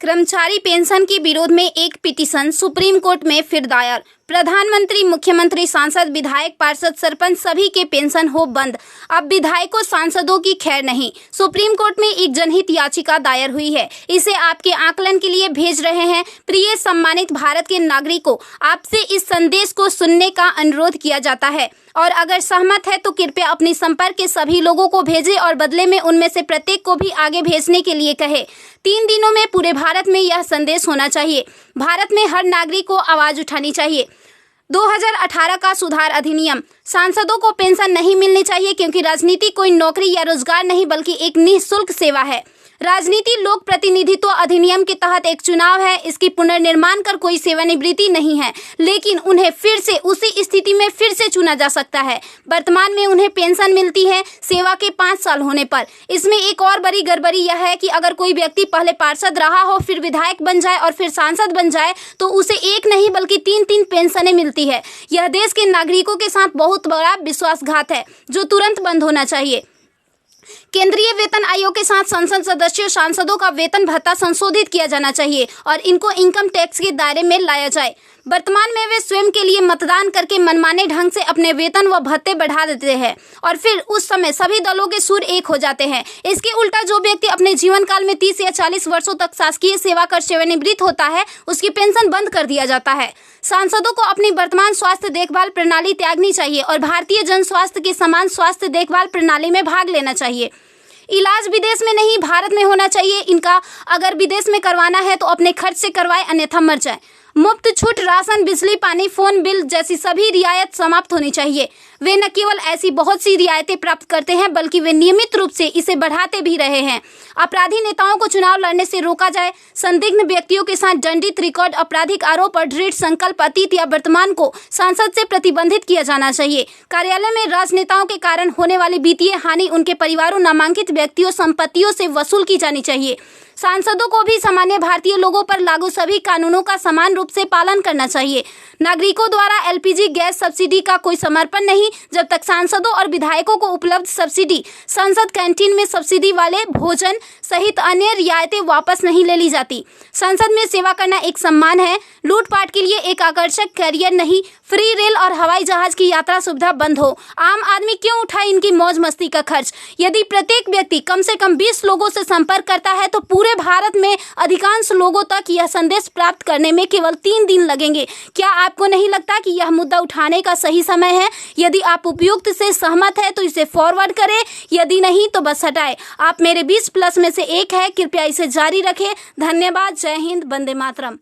कर्मचारी पेंशन के विरोध में एक पिटीशन सुप्रीम कोर्ट में फिर दायर। प्रधानमंत्री, मुख्यमंत्री, सांसद, विधायक, पार्षद, सरपंच सभी के पेंशन हो बंद। अब विधायकों, सांसदों की खैर नहीं। सुप्रीम कोर्ट में एक जनहित याचिका दायर हुई है। इसे आपके आकलन के लिए भेज रहे हैं। प्रिय सम्मानित भारत के नागरिकों, आपसे इस संदेश को सुनने का अनुरोध किया जाता है और अगर सहमत है तो कृपया अपने संपर्क के सभी लोगों को भेजें और बदले में उनमें से प्रत्येक को भी आगे भेजने के लिए कहें। 3 दिनों में पूरे भारत में यह संदेश होना चाहिए। भारत में हर नागरिक को आवाज उठानी चाहिए। 2018 का सुधार अधिनियम। सांसदों को पेंशन नहीं मिलनी चाहिए क्योंकि राजनीति कोई नौकरी या रोजगार नहीं बल्कि एक निःशुल्क सेवा है। राजनीति लोक प्रतिनिधित्व अधिनियम के तहत एक चुनाव है। इसकी पुनर्निर्माण कर कोई सेवानिवृत्ति नहीं है, लेकिन उन्हें फिर से उसी स्थिति में फिर से चुना जा सकता है। वर्तमान में उन्हें पेंशन मिलती है सेवा के 5 साल होने पर। इसमें एक और बड़ी गड़बड़ी यह है कि अगर कोई व्यक्ति पहले पार्षद रहा हो, फिर विधायक बन जाए और फिर सांसद बन जाए तो उसे एक नहीं बल्कि 3-3 पेंशनें मिलती है। यह देश के नागरिकों के साथ बहुत बड़ा विश्वासघात है जो तुरंत बंद होना चाहिए। केंद्रीय वेतन आयोग के साथ संसद सदस्यों, सांसदों का वेतन भत्ता संशोधित किया जाना चाहिए और इनको इनकम टैक्स के दायरे में लाया जाए। वर्तमान में वे स्वयं के लिए मतदान करके मनमाने ढंग से अपने वेतन व भत्ते बढ़ा देते हैं और फिर उस समय सभी दलों के सुर एक हो जाते हैं। इसके उल्टा जो व्यक्ति अपने जीवन काल में 30 या 40 वर्षों तक शासकीय सेवा कर सेवानिवृत्त होता है, उसकी पेंशन बंद कर दिया जाता है। सांसदों को अपनी वर्तमान स्वास्थ्य देखभाल प्रणाली त्यागनी चाहिए और भारतीय जन स्वास्थ्य के समान स्वास्थ्य देखभाल प्रणाली में भाग लेना चाहिए। इलाज विदेश में नहीं, भारत में होना चाहिए। इनका अगर विदेश में करवाना है तो अपने खर्च से करवाए, अन्यथा मर जाए। मुफ्त छूट राशन, बिजली, पानी, फोन बिल जैसी सभी रियायत समाप्त होनी चाहिए। वे न केवल ऐसी बहुत सी रियायतें प्राप्त करते हैं बल्कि वे नियमित रूप से इसे बढ़ाते भी रहे हैं। अपराधी नेताओं को चुनाव लड़ने से रोका जाए। संदिग्ध व्यक्तियों के साथ दंडित रिकॉर्ड, आपराधिक आरोप और दृढ़ संकल्प अतीत या वर्तमान को सांसद से प्रतिबंधित किया जाना चाहिए। कार्यालय में राजनेताओं के कारण होने वाली वित्तीय हानि उनके परिवारों, नामांकित व्यक्तियों, संपत्तियों से वसूल की जानी चाहिए। सांसदों को भी सामान्य भारतीय लोगों पर लागू सभी कानूनों का समान रूप से पालन करना चाहिए। नागरिकों द्वारा एलपीजी गैस सब्सिडी का कोई समर्पण नहीं जब तक सांसदों और विधायकों को उपलब्ध सब्सिडी, संसद कैंटीन में सब्सिडी वाले भोजन सहित अन्य रियायतें वापस नहीं ले ली जाती। संसद में सेवा करना एक सम्मान है, लूटपाट के लिए एक आकर्षक कैरियर नहीं। फ्री रेल और हवाई जहाज की यात्रा सुविधा बंद हो। आम आदमी क्यों उठाए इनकी मौज मस्ती का खर्च? यदि प्रत्येक व्यक्ति कम से कम 20 लोगों से संपर्क करता है तो पूरे भारत में अधिकांश लोगों तक यह संदेश प्राप्त करने में केवल 3 दिन लगेंगे। क्या आपको नहीं लगता कि यह मुद्दा उठाने का सही समय है? यदि आप उपयुक्त से सहमत है तो इसे फॉरवर्ड करें, यदि नहीं तो बस हटाएं। आप मेरे 20+ में से एक है। कृपया इसे जारी रखें। धन्यवाद। जय हिंद। वंदे मातरम।